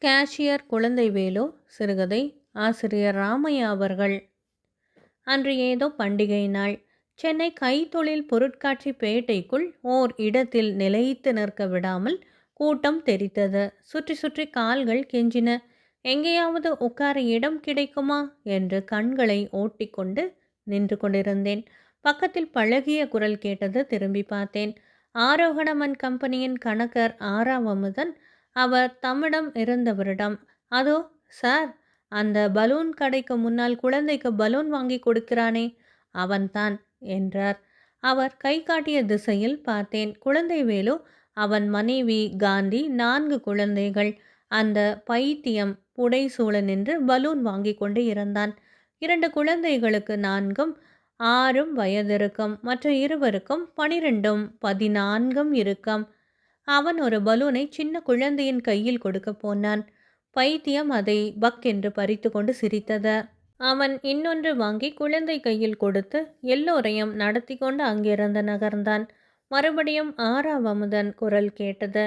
Cashier Kuzhandaivelu. சிறுகதை. ஆசிரியர் ராமையா அவர்கள். அன்று ஏதோ பண்டிகை நாள். சென்னை கைத்தொழில் பொருட்காட்சி பேட்டைக்குள் ஓர் இடத்தில் நிலைத்து நிற்க விடாமல் கூட்டம் தெரித்தது. சுற்றி சுற்றி கால்கள் கெஞ்சின. எங்கேயாவது உட்கார இடம் கிடைக்குமா என்று கண்களை ஓட்டிக்கொண்டு நின்று கொண்டிருந்தேன். பக்கத்தில் பழகிய குரல் கேட்டது. திரும்பி பார்த்தேன். ஆரோகணமன் கம்பெனியின் கணக்கர் ஆறாவமுதன். அவர் தம்மிடம் இருந்தவரிடம், அதோ சார், அந்த பலூன் கடைக்கு முன்னால் குழந்தைக்கு பலூன் வாங்கி கொடுக்கிறானே அவன்தான் என்றார். அவர் கை காட்டிய திசையில் பார்த்தேன். குழந்தைவேலு, அவன் மனைவி காந்தி, 4 குழந்தைகள். அந்த பைத்தியம் புடைசூழ நின்று பலூன் வாங்கி கொண்டு இருந்தான். 2 குழந்தைகளுக்கு 4ம் 6ம் வயதிருக்கும். மற்ற இருவருக்கும் 12ம் 14ம் இருக்கும். அவன் ஒரு பலூனை சின்ன குழந்தையின் கையில் கொடுக்க போனான். பைத்தியம் அதை பக் என்று பறித்து கொண்டு சிரித்தது. அவன் இன்னொன்று வாங்கி குழந்தை கையில் கொடுத்து எல்லோரையும் நடத்தி கொண்டு அங்கிருந்து நகர்ந்தான். மறுபடியும் ஆறாவமுதன் குரல் கேட்டது.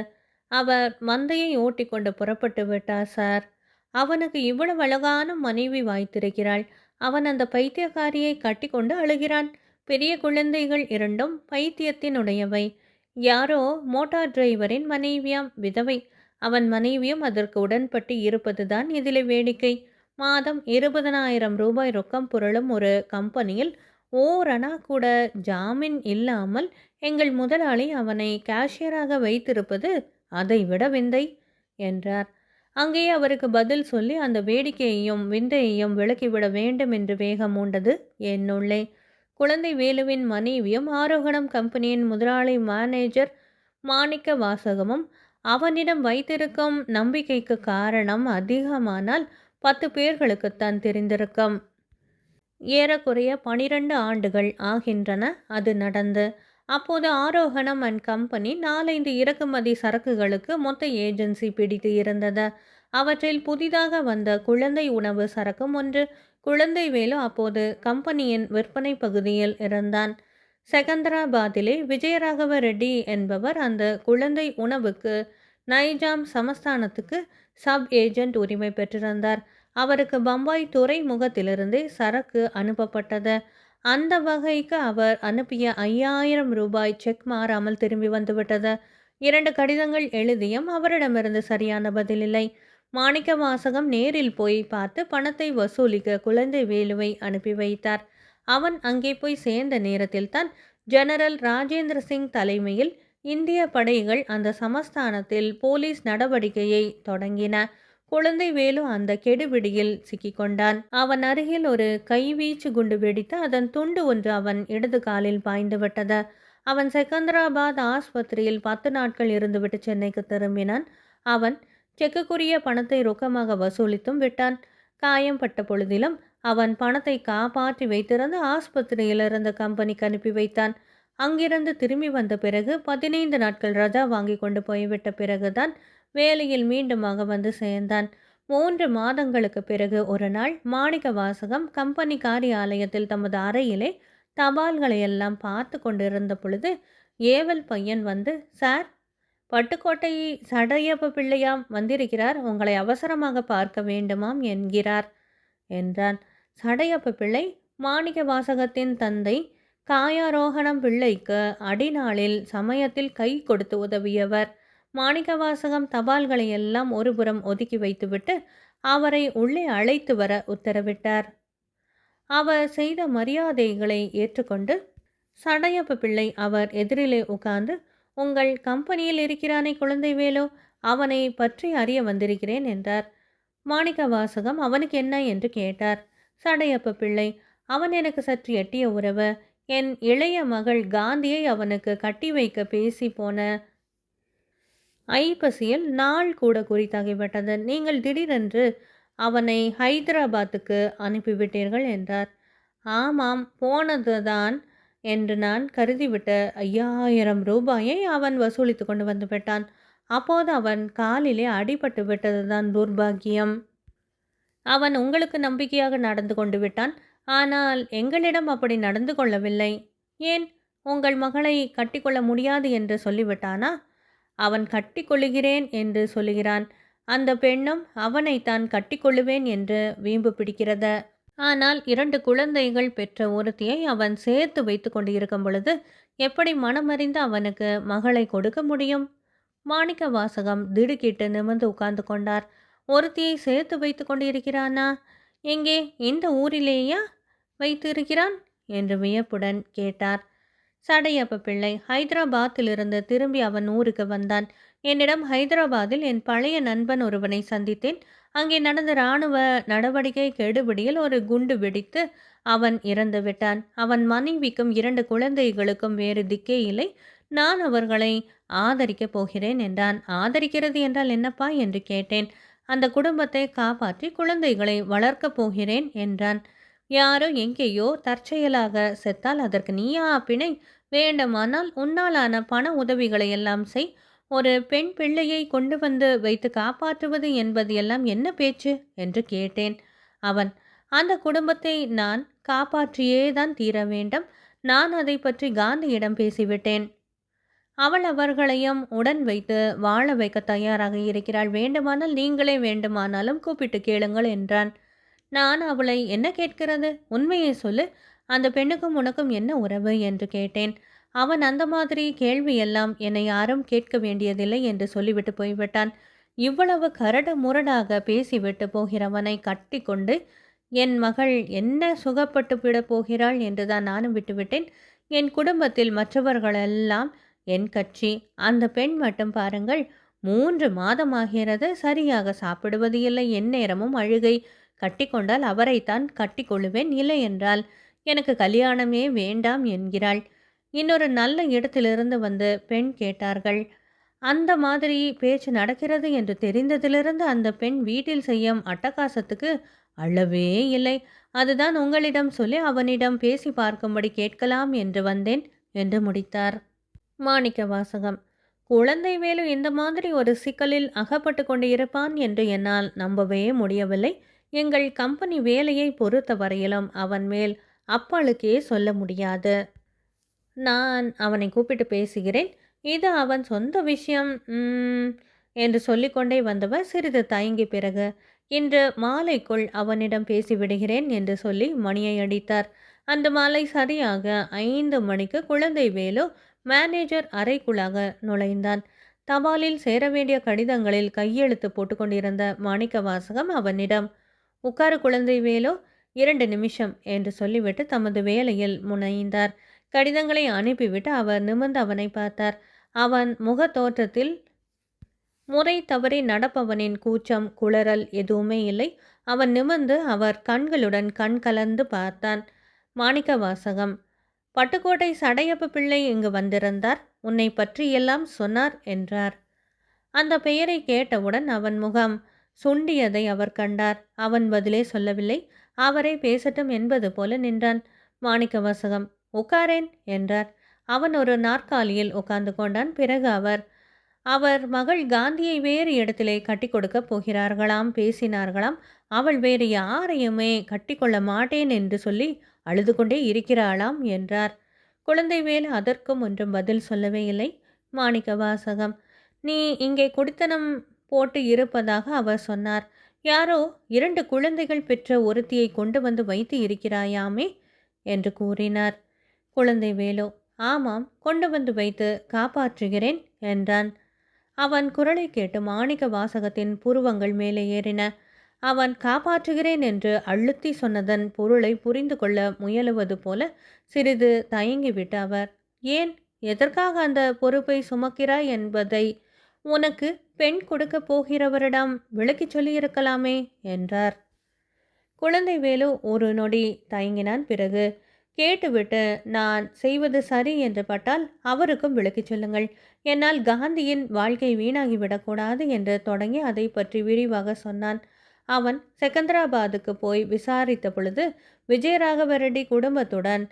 அவர் மந்தையை ஓட்டி கொண்டு புறப்பட்டு விட்டார் சார். அவனுக்கு இவ்வளவு அழகான மனைவி வாய்த்திருக்கிறாள். அவன் அந்த பைத்தியக்காரியை கட்டி கொண்டு அழுகிறான். பெரிய குழந்தைகள் 2ம் பைத்தியத்தினுடையவை. யாரோ மோட்டார் டிரைவரின் மனைவியாம், விதவை. அவன் மனைவியும் அதற்கு உடன்பட்டு இருப்பதுதான் இதிலே வேடிக்கை. மாதம் 20,000 ரூபாய் ரொக்கம் புரளும் ஒரு கம்பெனியில் ஓரணா கூட ஜாமீன் இல்லாமல் எங்கள் முதலாளி அவனை கேஷியராக வைத்திருப்பது அதைவிட விந்தை என்றார். அங்கே அவருக்கு பதில் சொல்லி அந்த வேடிக்கையையும் விந்தையையும் விளக்கிவிட வேண்டும் என்று வேகம் உண்டது என்னுள்ளே. குழந்தை வேலுவின் மனைவியும் ஆரோகணம் கம்பெனியின் முதலாளி மேனேஜர் மாணிக்க வாசகமும் அவனிடம் வைத்திருக்கும் நம்பிக்கைக்கு காரணம் அதிகமானால் 10 பேர்களுக்குத்தான் தெரிந்திருக்கும். ஏறக்குறைய 12 ஆண்டுகள் ஆகின்றன அது நடந்து. அப்போது ஆரோகணம் அண்ட் கம்பெனி 4-5 இறக்குமதி சரக்குகளுக்கு மொத்த ஏஜென்சி பிடித்து இருந்தது. அவற்றில் புதிதாக வந்த குழந்தை உணவு சரக்கும் ஒன்று. குழந்தைவேலு அப்போது கம்பெனியின் விற்பனை பகுதியில் இருந்தான். செகந்தராபாத்திலே விஜயராகவ ரெட்டி என்பவர் அந்த குழந்தை உணவுக்கு நைஜாம் சமஸ்தானத்துக்கு சப் ஏஜென்ட் உரிமை பெற்றிருந்தார். அவருக்கு பம்பாய் துறைமுகத்திலிருந்தே சரக்கு அனுப்பப்பட்டது. அந்த வகைக்கு அவர் அனுப்பிய 5,000 ரூபாய் செக் மாறாமல் திரும்பி வந்துவிட்டது. 2 கடிதங்கள் எழுதியும் அவரிடமிருந்து சரியான பதில் இல்லை. மாணிக்க வாசகம் நேரில் போய் பார்த்து பணத்தை வசூலிக்க குழந்தை வேலுவை அனுப்பி வைத்தார். அவன் அங்கே போய் சேர்ந்த நேரத்தில் தான் ஜெனரல் ராஜேந்திர சிங் தலைமையில் இந்திய படைகள் அந்த சமஸ்தானத்தில் போலீஸ் நடவடிக்கையை தொடங்கின. குழந்தை வேலு அந்த கெடுபிடியில் சிக்கிக்கொண்டான். அவன் அருகில் ஒரு கைவீச்சு குண்டு வெடித்து அதன் துண்டு ஒன்று அவன் இடது காலில் பாய்ந்து விட்டது. அவன் செகந்தராபாத் ஆஸ்பத்திரியில் 10 நாட்கள் இருந்துவிட்டு சென்னைக்கு திரும்பினான். அவன் செக்குக்குரிய பணத்தை ரொக்கமாக வசூலித்தும் விட்டான். காயம்பட்ட பொழுதிலும் அவன் பணத்தை காப்பாற்றி வைத்திருந்த ஆஸ்பத்திரியில் இருந்த கம்பெனிக்கு அனுப்பி வைத்தான். அங்கிருந்து திரும்பி வந்த பிறகு 15 நாட்கள் ரஜா வாங்கி கொண்டு போய்விட்ட பிறகுதான் வேலையில் மீண்டுமாக வந்து சேர்ந்தான். 3 மாதங்களுக்கு பிறகு ஒரு நாள் மாணிக்க வாசகம் கம்பெனி காரியாலயத்தில் தமது அறையிலே தபால்களை எல்லாம் பார்த்து கொண்டிருந்த பொழுது ஏவல் பையன் வந்து, சார், பட்டுக்கோட்டை சடையப்ப பிள்ளையாம் வந்திருக்கிறார், உங்களை அவசரமாக பார்க்க வேண்டுமாம் என்கிறார் என்றான். சடையப்ப பிள்ளை மாணிக்க வாசகத்தின் தந்தை. காயாரோகணம் பிள்ளைக்கு அடிநாளில் சமயத்தில் கை கொடுத்து உதவியவர். மாணிக்க வாசகம் தபால்களை எல்லாம் ஒருபுறம் ஒதுக்கி வைத்துவிட்டு அவரை உள்ளே அழைத்து வர உத்தரவிட்டார். அவர் செய்த மரியாதைகளை ஏற்றுக்கொண்டு சடையப்ப பிள்ளை அவர் எதிரிலே உட்கார்ந்து, உங்கள் கம்பெனியில் இருக்கிறானே குழந்தை வேலு, அவனை பற்றி அறிய வந்திருக்கிறேன் என்றார். மாணிக்க வாசகம் அவனுக்கு என்ன என்று கேட்டார். சடையப்ப பிள்ளை, அவன் எனக்கு சற்று எட்டிய உறவு. என் இளைய மகள் காந்தியை அவனுக்கு கட்டி வைக்க பேசி போன ஐப்பசியில் நாள் கூட குறித்தாகிவிட்டது. நீங்கள் திடீரென்று அவனை ஹைதராபாத்துக்கு அனுப்பிவிட்டீர்கள் என்றார். ஆமாம், போனதுதான் என்று நான் கருதிவிட்ட 5,000 ரூபாயை அவன் வசூலித்து கொண்டு வந்து விட்டான். அப்போது அவன் காலிலே அடிபட்டு விட்டதுதான் துர்பாக்கியம். அவன் உங்களுக்கு நம்பிக்கையாக நடந்து கொண்டு விட்டான். ஆனால் எங்களிடம் அப்படி நடந்து கொள்ளவில்லை. ஏன், உங்கள் மகளை கட்டிக்கொள்ள முடியாது என்று சொல்லிவிட்டானா? அவன் கட்டி கொள்ளுகிறேன் என்று சொல்லுகிறான். அந்த பெண்ணும் அவனைத்தான் கட்டிக்கொள்ளுவேன் என்று வீம்பு பிடிக்கிறது. ஆனால் 2 குழந்தைகள் பெற்ற ஒருத்தியை அவன் சேர்த்து வைத்து கொண்டு இருக்கும் பொழுது எப்படி மனமறிந்து அவனுக்கு மகளை கொடுக்க முடியும்? மாணிக்க வாசகம் திடுக்கிட்டு நிமிர்ந்து உட்கார்ந்து கொண்டார். ஒருத்தியை சேர்த்து வைத்து கொண்டிருக்கிறானா? எங்கே, இந்த ஊரிலேயா வைத்து இருக்கிறான் என்று வியப்புடன் கேட்டார். சடையப்ப பிள்ளை ஹைதராபாத்திலிருந்து திரும்பி அவன் ஊருக்கு வந்தான். என்னிடம் ஹைதராபாத்தில் என் பழைய நண்பன் ஒருவனை சந்தித்தேன். அங்கே நடந்த இராணுவ நடவடிக்கை கெடுபிடியில் ஒரு குண்டு வெடித்து அவன் இறந்து விட்டான். அவன் மனைவிக்கும் 2 குழந்தைகளுக்கும் வேறு திக்கே இல்லை. நான் அவர்களை ஆதரிக்கப் போகிறேன் என்றான். ஆதரிக்கிறது என்றால் என்னப்பா என்று கேட்டேன். அந்த குடும்பத்தை காப்பாற்றி குழந்தைகளை வளர்க்கப் போகிறேன் என்றான். யாரோ எங்கேயோ தற்செயலாக செத்தால் அதற்கு நீயா பிணை? வேண்டுமானால் உன்னாலான பண உதவிகளை எல்லாம் செய். ஒரு பெண் பிள்ளையை கொண்டு வந்து வைத்து காப்பாற்றுவது என்பது எல்லாம் என்ன பேச்சு என்று கேட்டேன். அவன், அந்த குடும்பத்தை நான் காப்பாற்றியே தான் தீர வேண்டும். நான் அதை பற்றி காந்தியிடம் பேசிவிட்டேன். அவள் அவர்களையும் உடன் வைத்து வாழ வைக்க தயாராக இருக்கிறாள். வேண்டுமானால் நீங்களே வேண்டுமானாலும் கூப்பிட்டு கேளுங்கள் என்றான். நான் அவளை என்ன கேட்கிறது? உண்மையை சொல்லு. அந்த பெண்ணுக்கும் உனக்கும் என்ன உறவு என்று கேட்டேன். அவன் அந்த மாதிரி கேள்வியெல்லாம் என்னை யாரும் கேட்க வேண்டியதில்லை என்று சொல்லிவிட்டு போய்விட்டான். இவ்வளவு கரடு முரடாக பேசிவிட்டு போகிறவனை கட்டி கொண்டு என் மகள் என்ன சுகப்பட்டு விடப் போகிறாள் என்றுதான் நானும் விட்டுவிட்டேன். என் குடும்பத்தில் மற்றவர்களெல்லாம் என் கட்சி. அந்த பெண் மட்டும் பாருங்கள், 3 மாதமாகிறது, சரியாக சாப்பிடுவது இல்லை, எந்நேரமும் அழுகை. கட்டிக்கொண்டால் அவரைத்தான் கட்டிக்கொள்ளுவேன், இல்லை என்றால் எனக்கு கல்யாணமே வேண்டாம் என்கிறாள். இன்னொரு நல்ல இடத்திலிருந்து வந்து பெண் கேட்டார்கள். அந்த மாதிரி பேச்சு நடக்கிறது என்று தெரிந்ததிலிருந்து அந்த பெண் வீட்டில் செய்யும் அட்டகாசத்துக்கு அளவே இல்லை. அதுதான் உங்களிடம் சொல்லி அவனிடம் பேசி பார்க்கும்படி கேட்கலாம் என்று வந்தேன் என்று முடித்தார். மாணிக்க வாசகம், குழந்தை வேலு இந்த மாதிரி ஒரு சிக்கலில் அகப்பட்டு கொண்டு இருப்பான் என்று என்னால் நம்பவே முடியவில்லை. எங்கள் கம்பெனி வேலையை பொறுத்த வரையிலும் அவன் மேல் அப்பழுக்கே சொல்ல முடியாது. நான் அவனை கூப்பிட்டு பேசுகிறேன். இது அவன் சொந்த விஷயம் என்று சொல்லிக்கொண்டே வந்தவர் சிறிது தயங்கி பிறகு, இன்று மாலைக்குள் அவனிடம் பேசிவிடுகிறேன் என்று சொல்லி மணியை அடித்தார். அந்த மாலை சரியாக 5 மணிக்கு குழந்தை வேலு மேனேஜர் அறைக்குள்ளாக நுழைந்தான். தபாலில் சேர வேண்டிய கடிதங்களில் கையெழுத்து போட்டுக்கொண்டிருந்த மாணிக்க வாசகம் அவனிடம், உட்காரு குழந்தை வேலு, 2 நிமிஷம் என்று சொல்லிவிட்டு தமது வேலையில் முனைந்தார். கடிதங்களை அனுப்பிவிட்டு அவர் நிமிர்ந்து அவனை பார்த்தார். அவன் முக தோற்றத்தில் முறை தவறி நடப்பவனின் கூச்சம் குளறல் எதுவுமே இல்லை. அவன் நிமிர்ந்து அவர் கண்களுடன் கண் கலந்து பார்த்தான். மாணிக்க வாசகம், பட்டுக்கோட்டை சடையப்ப பிள்ளை இங்கு வந்திருந்தார், உன்னை பற்றி எல்லாம் சொன்னார் என்றார். அந்த பெயரை கேட்டவுடன் அவன் முகம் சுண்டியதை அவர் கண்டார். அவன் பதிலே சொல்லவில்லை. அவரை பேசட்டும் என்பது போல நின்றான். மாணிக்க வாசகம், உட்காரேன் என்றார். அவன் ஒரு நாற்காலியில் உட்கார்ந்து கொண்டான். பிறகு அவர் மகள் காந்தியை வேறு இடத்திலே கட்டி கொடுக்க போகிறார்களாம், பேசினார்களாம். அவள் வேறு யாரையுமே கட்டிக்கொள்ள மாட்டேன் என்று சொல்லி அழுது கொண்டே இருக்கிறாளாம் என்றார். குழந்தைவேல் அதற்கும் ஒன்றும் பதில் சொல்லவே இல்லை. மாணிக்க வாசகம், நீ இங்கே குடித்தனம் போட்டு இருப்பதாக அவர் சொன்னார். யாரோ 2 குழந்தைகள் பெற்ற ஒருத்தியை கொண்டு வந்து வைத்து இருக்கிறாயாமே என்று கூறினார். குழந்தை வேலு, ஆமாம், கொண்டு வந்து வைத்து காப்பாற்றுகிறேன் என்றான். அவன் குரலை கேட்டு மாணிக்க வாசகத்தின் புருவங்கள் மேலே ஏறின. அவன் காப்பாற்றுகிறேன் என்று அழுத்தி சொன்னதன் பொருளை புரிந்து கொள்ள முயலுவது போல சிறிது தயங்கிவிட்டு அவர், ஏன், எதற்காக அந்த பொறுப்பை சுமக்கிறாய் என்பதை உனக்கு பெண் கொடுக்க போகிறவரிடம் விளக்கிச் சொல்லியிருக்கலாமே என்றார். குழந்தை வேலு ஒரு நொடி தயங்கினான். பிறகு கேட்டுவிட்டு, நான் செய்வது சரி என்று பட்டால் அவருக்கும் விளக்கிச் சொல்லுங்கள். என்னால் காந்தியின் வாழ்க்கை வீணாகிவிடக்கூடாது என்று தொடங்கி அதை பற்றி விரிவாக சொன்னான். அவன் செகந்திராபாத்துக்கு போய் விசாரித்த பொழுது விஜயராகவ ரெட்டி குடும்பத்துடன்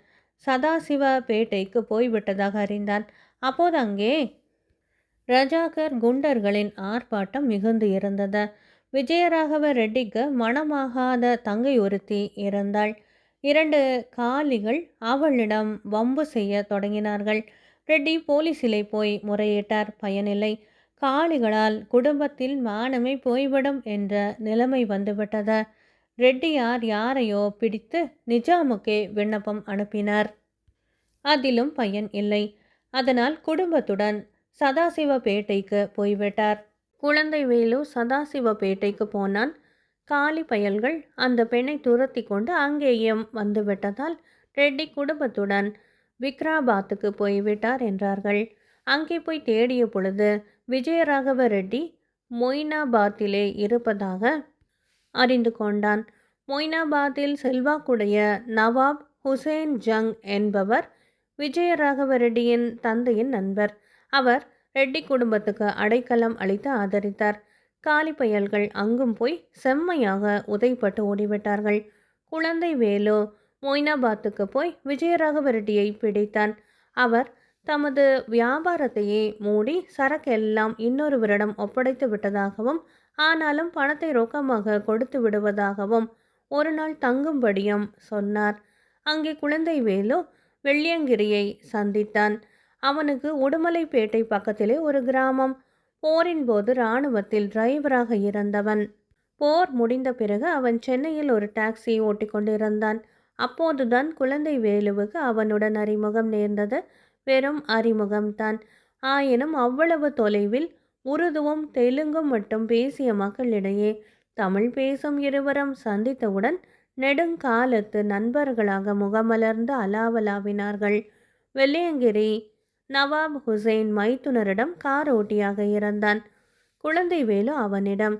சதாசிவ பேட்டைக்கு போய்விட்டதாக அறிந்தான். அப்போது அங்கே ரஜாகர் குண்டர்களின் ஆர்ப்பாட்டம் மிகுந்து இருந்தது. விஜயராகவ ரெட்டிக்கு மணமாகாத தங்கை ஒருத்தி இருந்தாள். 2 காலிகள் அவளிடம் வம்பு செய்ய தொடங்கினார்கள். ரெட்டி போலீஸிலே போய் முறையிட்டார். பயனில்லை. காளிகளால் குடும்பத்தில் மானமே போய்விடும் என்ற நிலைமை வந்துவிட்டது. ரெட்டியார் யாரையோ பிடித்து நிஜாமுக்கே விண்ணப்பம் அனுப்பினார். அதிலும் பயன் இல்லை. அதனால் குடும்பத்துடன் சதாசிவபேட்டைக்கு போய்விட்டார். குழந்தைவேலு சதாசிவபேட்டைக்கு போனான். காலி பயல்கள் அந்த பெண்ணை துரத்தி கொண்டு அங்கேயும் வந்துவிட்டதால் ரெட்டி குடும்பத்துடன் விக்ராபாத்துக்கு போய்விட்டார் என்றார்கள். அங்கே போய் தேடிய பொழுது விஜயராகவ ரெட்டி மொய்னாபாத்திலே இருப்பதாக அறிந்து கொண்டான். மொய்னாபாத்தில் செல்வாக்குடைய நவாப் ஹுசேன் ஜங் என்பவர் விஜயராகவ ரெட்டியின் தந்தையின் நண்பர். அவர் ரெட்டி குடும்பத்துக்கு அடைக்கலம் அளித்து ஆதரித்தார். காலி பயல்கள் அங்கும் போய் செம்மையாக உதைப்பட்டு ஓடிவிட்டார்கள். குழந்தை வேலு மொய்னாபாத்துக்கு போய் விஜயராகவ ரெட்டியை பிடித்தான். அவர் தமது வியாபாரத்தையே மூடி சரக்கெல்லாம் இன்னொருவரிடம் ஒப்படைத்து விட்டதாகவும், ஆனாலும் பணத்தை ரொக்கமாக கொடுத்து விடுவதாகவும் ஒரு நாள் தங்கும்படியும் சொன்னார். அங்கே குழந்தை வேலு வெள்ளியங்கிரியை சந்தித்தான். அவனுக்கு உடுமலைப்பேட்டை பக்கத்திலே ஒரு கிராமம். போரின் போது இராணுவத்தில் டிரைவராக இருந்தவன். போர் முடிந்த பிறகு அவன் சென்னையில் ஒரு டாக்ஸி ஓட்டி கொண்டிருந்தான். அப்போதுதான் குழந்தை வேலுவுக்கு அவனுடன் அறிமுகம் நேர்ந்தது. வெறும் அறிமுகம்தான். ஆயினும் அவ்வளவு தொலைவில் உருதுவும் தெலுங்கும் மட்டும் பேசிய மக்களிடையே தமிழ் பேசும் இருவரும் சந்தித்தவுடன் நெடுங்காலத்து நண்பர்களாக முகமலர்ந்து அலாவலாவினார்கள். வெள்ளியங்கிரி நவாப் ஹுசைன் மைத்துனரிடம் காரோட்டியாக இருந்தான். குழந்தை வேலு அவனிடம்,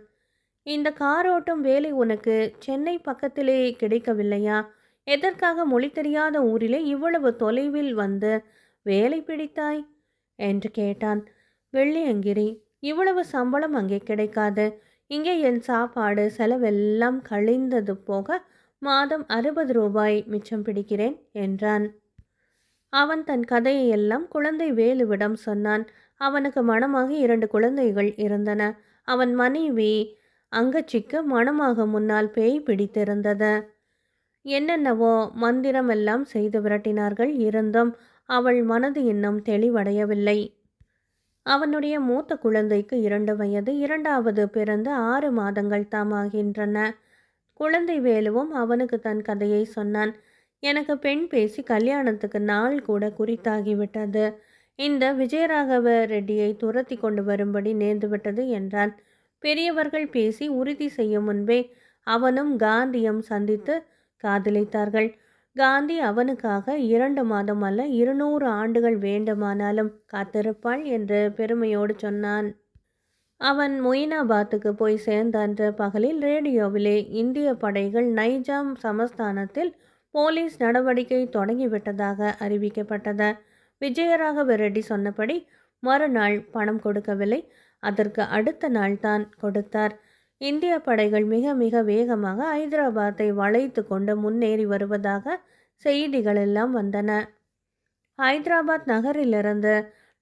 இந்த காரோட்டும் வேலை உனக்கு சென்னை பக்கத்திலே கிடைக்கவில்லையா? எதற்காக மொழி தெரியாத ஊரிலே இவ்வளவு தொலைவில் வந்து வேலை பிடித்தாய் என்று கேட்டான். வெள்ளியங்கிரி, இவ்வளவு சம்பளம் அங்கே கிடைக்காது. இங்கே என் சாப்பாடு செலவெல்லாம் கழிந்தது போக மாதம் 60 ரூபாய் மிச்சம் பிடிக்கிறேன் என்றான். அவன் தன் கதையெல்லாம் குழந்தை வேலுவிடம் சொன்னான். அவனுக்கு மணமாக 2 குழந்தைகள் இருந்தன. அவன் மனைவி அங்கச்சிக்கு மணமாக முன்னால் பேய் பிடித்திருந்தது. என்னென்னவோ மந்திரமெல்லாம் செய்து விரட்டினார்கள். இருந்தும் அவள் மனது இன்னும் தெளிவடையவில்லை. அவனுடைய மூத்த குழந்தைக்கு 2 வயது, இரண்டாவது பிறந்து 6 மாதங்கள் தாமாகின்றன. குழந்தை வேலுவும் அவனுக்கு தன் கதையை சொன்னான். எனக்கு பெண் பேசி கல்யாணத்துக்கு நாள் கூட குறித்தாகிவிட்டது. இந்த விஜயராகவ ரெட்டியை துரத்தி கொண்டு வரும்படி நேர்ந்துவிட்டது என்றான். பெரியவர்கள் பேசி உறுதி செய்யும் முன்பே அவனும் காந்தியும் சந்தித்து காதலித்தார்கள். காந்தி அவனுக்காக 2 மாதம் அல்ல 200 ஆண்டுகள் வேண்டுமானாலும் காத்திருப்பாள் என்று பெருமையோடு சொன்னான். அவன் மொய்னாபாத்துக்கு போய் சேர்ந்த அன்று பகலில் ரேடியோவிலே இந்திய படைகள் நைஜாம் சமஸ்தானத்தில் போலீஸ் நடவடிக்கை தொடங்கிவிட்டதாக அறிவிக்கப்பட்டது. விஜயராகவ ரெட்டி சொன்னபடி மறுநாள் பணம் கொடுக்கவில்லை. அதற்கு அடுத்த நாள் தான் கொடுத்தார். இந்திய படைகள் மிக மிக வேகமாக ஐதராபாத்தை வளைத்து கொண்டு முன்னேறி வருவதாக செய்திகள் எல்லாம் வந்தன. ஹைதராபாத் நகரிலிருந்து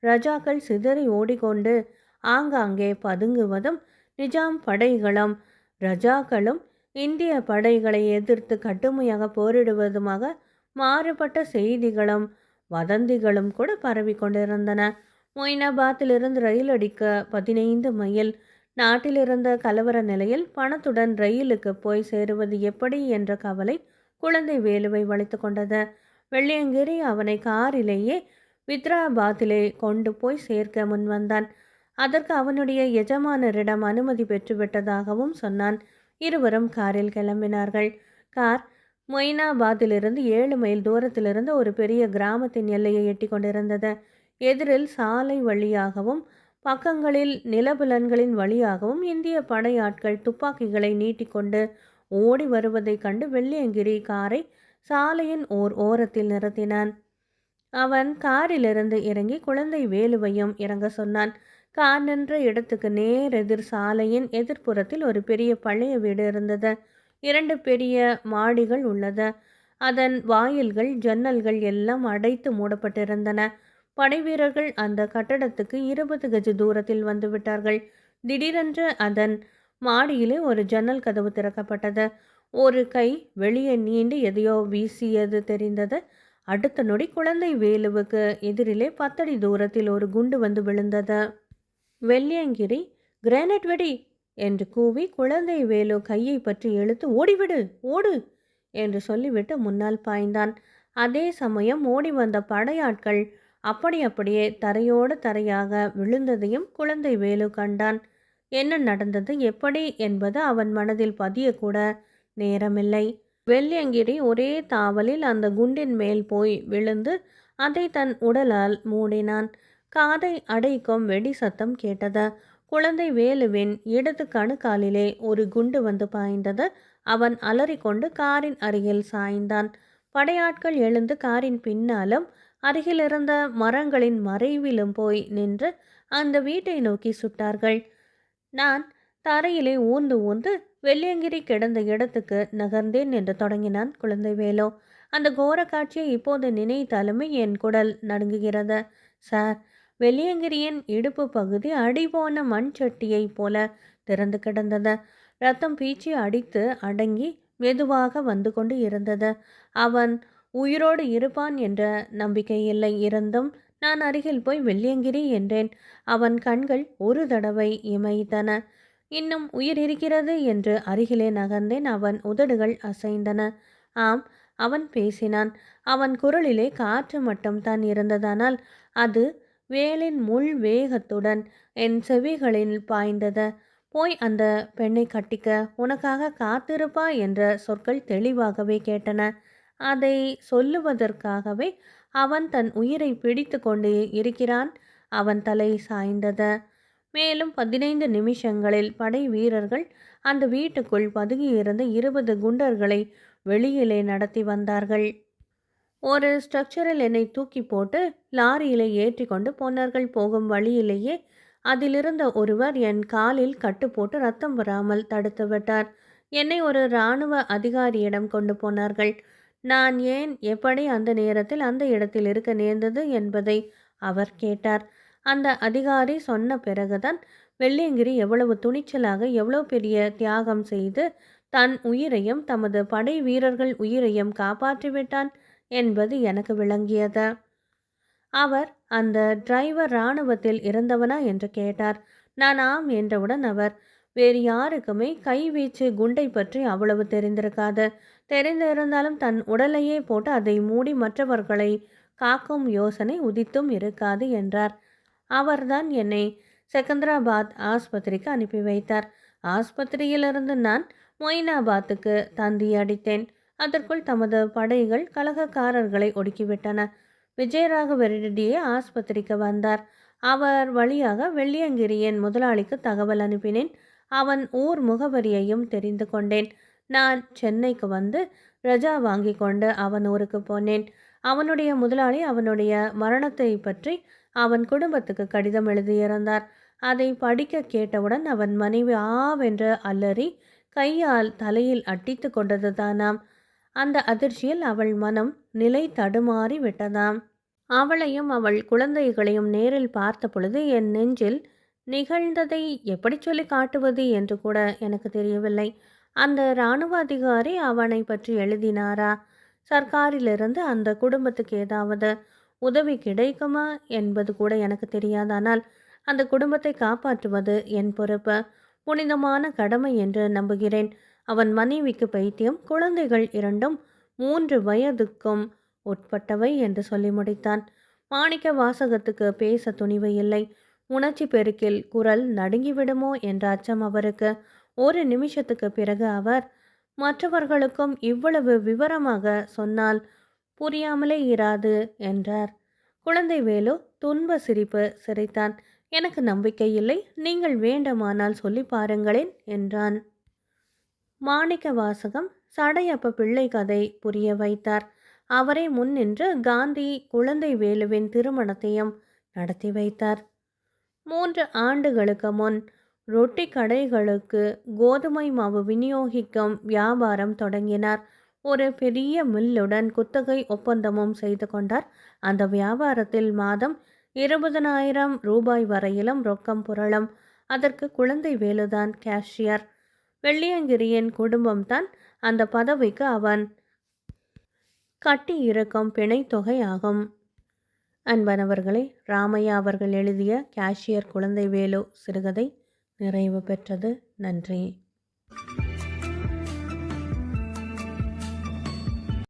ரஜாக்கள் சிதறி ஓடிக்கொண்டு ஆங்காங்கே பதுங்குவதும், நிஜாம் படைகளும் ரஜாக்களும் இந்திய படைகளை எதிர்த்து கடுமையாக போரிடுவதுமாக மாறுபட்ட செய்திகளும் வதந்திகளும் கூட பரவி கொண்டிருந்தன. மொய்னாபாத்திலிருந்து ரயில் அடிக்க 15 மைல். நாட்டிலிருந்த கலவர நிலையில் பணத்துடன் ரயிலுக்கு போய் சேருவது எப்படி என்ற கவலை குழந்தை வேலுவை வளைத்து கொண்டது. வெள்ளியங்கிரி அவனை காரிலேயே வித்ராபாத்திலே கொண்டு போய் சேர்க்க முன்வந்தான். அதற்கு அவனுடைய எஜமானரிடம் அனுமதி பெற்றுவிட்டதாகவும் சொன்னான். இருவரும் காரில் கிளம்பினார்கள். கார் மொய்னாபாத்திலிருந்து 7 மைல் தூரத்திலிருந்து ஒரு பெரிய கிராமத்தின் எல்லையை எட்டி கொண்டிருந்தது. எதிரில் சாலை வழியாகவும் பக்கங்களில் நிலபுலன்களின் வழியாகவும் இந்திய படையாட்கள் துப்பாக்கிகளை நீட்டிக்கொண்டு ஓடி வருவதைக் கண்டு வெள்ளியங்கிரி காரை சாலையின் ஓரத்தில் நிறுத்தினான். அவன் காரிலிருந்து இறங்கி குழந்தை வேலுவையும் இறங்க சொன்னான். கார் நின்ற இடத்துக்கு நேரெதிர் சாலையின் எதிர்ப்புறத்தில் ஒரு பெரிய பழைய வீடு இருந்தது. 2 பெரிய மாடிகள் உள்ளது. அதன் வாயில்கள் ஜன்னல்கள் எல்லாம் அடைத்து மூடப்பட்டிருந்தன. படைவீரர்கள் அந்த கட்டடத்துக்கு 20 கஜ தூரத்தில் வந்துவிட்டார்கள். திடீரென்று அதன் மாடியிலே ஒரு ஜன்னல் கதவு திறக்கப்பட்டது. ஒரு கை வெளியே நீண்டு எதையோ வீசியது தெரிந்தது. அடுத்த நொடி குழந்தை வேலுவுக்கு எதிரிலே 10 அடி தூரத்தில் ஒரு குண்டு வந்து விழுந்தது. வெள்ளியங்கிரி கிரானைட் வெடி என்று கூவி குழந்தை வேலு கையை பற்றி இழுத்து ஓடிவிடு ஓடு என்று சொல்லிவிட்டு முன்னால் பாய்ந்தான். அதே சமயம் ஓடி வந்த படையாட்கள் அப்படியே தரையோடு தரையாக விழுந்ததையும் குழந்தை வேலு கண்டான். என்ன நடந்தது எப்படி என்பது அவன் மனதில் பதியக்கூட நேரமில்லை. வெள்ளியங்கிரி ஒரே தாவலில் அந்த குண்டின் மேல் போய் விழுந்து அதை தன் உடலால் மூடினான். காதை அடைக்கும் வெடி சத்தம் கேட்டது. குழந்தை வேலுவின் இடது கணுக்காலிலே ஒரு குண்டு வந்து பாய்ந்தது. அவன் அலறிக்கொண்டு காரின் அருகில் சாய்ந்தான். படையாட்கள் எழுந்து காரின் பின்னாலும் அருகிலிருந்த மரங்களின் மறைவிலும் போய் நின்று அந்த வீட்டை நோக்கி சுட்டார்கள். நான் தரையிலே ஊந்து ஊந்து வெள்ளியங்கிரி கிடந்த இடத்துக்கு நகர்ந்தேன் என்று தொடங்கினான் குழந்தை வேலு. அந்த கோர காட்சியை இப்போது நினைத்தாலுமே என் குடல் நடுங்குகிறது சார். வெள்ளியங்கிரியின் இடுப்பு பகுதி அடிபோன மண் சட்டியை போல திறந்து கிடந்தது. ரத்தம் பீச்சி அடித்து அடங்கி மெதுவாக வந்து கொண்டு இருந்தது. அவன் உயிரோடு இருப்பான் என்ற நம்பிக்கை இல்லை. இருந்தும் நான் அருகில் போய் வெள்ளியங்கிரி என்றேன். அவன் கண்கள் ஒரு தடவை இமைத்தன. இன்னும் உயிர் இருக்கிறது என்று அருகிலே நகர்ந்தேன். அவன் உதடுகள் அசைந்தன. ஆம், அவன் பேசினான். அவன் குரலிலே காற்று மட்டும் தான் இருந்ததானால் அது வேலின் முள் வேகத்துடன் என் செவிகளில் பாய்ந்தது. போய் அந்த பெண்ணை கட்டிக்க, உனக்காக காத்திருப்பா என்ற சொற்கள் தெளிவாகவே கேட்டன. அதை சொல்லுவதற்காகவே அவன் தன் உயிரை பிடித்து கொண்டு இருக்கிறான். அவன் தலை சாய்ந்தது. மேலும் 15 நிமிஷங்களில் படை வீரர்கள் அந்த வீட்டுக்குள் பதுங்கியிருந்த 20 குண்டர்களை வெளியிலே நடத்தி வந்தார்கள். ஒரு ஸ்ட்ரக்சரில் என்னை தூக்கி போட்டு லாரியிலே ஏற்றி கொண்டு போனார்கள். போகும் வழியிலேயே அதிலிருந்த ஒருவர் என் காலில் கட்டு போட்டு ரத்தம் வராமல் தடுத்து விட்டார். என்னை ஒரு இராணுவ அதிகாரியிடம் கொண்டு போனார்கள். நான் ஏன் எப்படி அந்த நேரத்தில் அந்த இடத்தில் இருக்க நேர்ந்தது என்பதை அவர் கேட்டார். அந்த அதிகாரி சொன்ன பிறகுதான் வெள்ளியங்கிரி எவ்வளவு துணிச்சலாக எவ்வளவு பெரிய தியாகம் செய்து தன் உயிரையும் தமது படை வீரர்கள் உயிரையும் காப்பாற்றிவிட்டான் என்பது எனக்கு விளங்கியது. அவர் அந்த டிரைவர் இராணுவத்தில் இருந்தவனா என்று கேட்டார். நான் ஆம் என்றவுடன் அவர், வேறு யாருக்குமே கைவீச்சு குண்டை பற்றி அவ்வளவு தெரிந்திருக்காது. தெரிந்திருந்தாலும் தன் உடலையே போட்டு அதை மூடி மற்றவர்களை காக்கும் யோசனை உதித்தும் இருக்காது என்றார். அவர்தான் என்னை செகந்திராபாத் ஆஸ்பத்திரிக்கு அனுப்பி வைத்தார். ஆஸ்பத்திரியிலிருந்து நான் மொயினாபாத்துக்கு தந்தி அடித்தேன். அதற்குள் தமது படைகள் கலகக்காரர்களை ஒடுக்கிவிட்டன. விஜயராகவ ரெட்டியே ஆஸ்பத்திரிக்கு வந்தார். அவர் வழியாக வெள்ளியங்கிரியின் முதலாளிக்கு தகவல் அனுப்பினேன். அவன் ஊர் முகவரியையும் தெரிந்து கொண்டேன். நான் சென்னைக்கு வந்து ரஜா வாங்கி கொண்டு அவன் ஊருக்கு போனேன். அவனுடைய முதலாளி அவனுடைய மரணத்தை பற்றி அவன் குடும்பத்துக்கு கடிதம் எழுதியிருந்தார். அதை படிக்க கேட்டவுடன் அவன் மனைவி ஆவென்று அலறி கையால் தலையில் அட்டித்து கொண்டது தானாம். அந்த அதிர்ச்சியில் அவள் மனம் நிலை தடுமாறி விட்டதாம். அவளையும் அவள் குழந்தைகளையும் நேரில் பார்த்த பொழுது என் நெஞ்சில் நிகழ்ந்ததை எப்படி சொல்லி காட்டுவது என்று கூட எனக்கு தெரியவில்லை. அந்த இராணுவ அதிகாரி அவனை பற்றி எழுதினாரா? சர்க்காரிலிருந்து அந்த குடும்பத்துக்கு ஏதாவது உதவி கிடைக்குமா என்பது கூட எனக்கு தெரியாதானால் அந்த குடும்பத்தை காப்பாற்றுவது என் பொறுப்பு, புனிதமான கடமை என்று நம்புகிறேன். அவன் மனைவிக்கு பைத்தியம், குழந்தைகள் இரண்டும் 3 வயதுக்கும் உட்பட்டவை என்று சொல்லி முடித்தான். மாணிக்க வாசகத்துக்கு பேச துணிவு இல்லை. உணர்ச்சி பெருக்கில் குரல் நடுங்கிவிடுமோ என்ற அச்சம் அவருக்கு. ஒரு நிமிஷத்துக்கு பிறகு அவர், மற்றவர்களுக்கும் இவ்வளவு விவரமாக சொன்னால் புரியாமலே இராது என்றார். குழந்தை வேலு துன்ப சிரிப்பு சிரித்தான். எனக்கு நம்பிக்கை இல்லை, நீங்கள் வேண்டுமானால் சொல்லி பாருங்களேன் என்றான். மாணிக்க வாசகம் சடையப்ப பிள்ளை கதை புரிய வைத்தார். அவரை முன்னின்று காந்தி குழந்தை வேலுவின் திருமணத்தையும் நடத்தி வைத்தார். 3 ஆண்டுகளுக்கு முன் ரொட்டி கடைகளுக்கு கோதுமை மாவு விநியோகிக்கும் வியாபாரம் தொடங்கினார். ஒரு பெரிய மில்லுடன் குத்தகை ஒப்பந்தமும் செய்து கொண்டார். அந்த வியாபாரத்தில் மாதம் 20,000 ரூபாய் வரையிலும் ரொக்கம் புரளும். அதற்கு குழந்தை வேலுதான் கேஷியர். வெள்ளியங்கிரியின் குடும்பம்தான் அந்த பதவிக்கு அவன் கட்டி இருக்கும் பிணை தொகை ஆகும். அன்பானவர்களே, ராமையா அவர்கள் எழுதிய கேஷியர் குழந்தை வேலு சிறுகதை நிறைவு பெற்றது. நன்றி.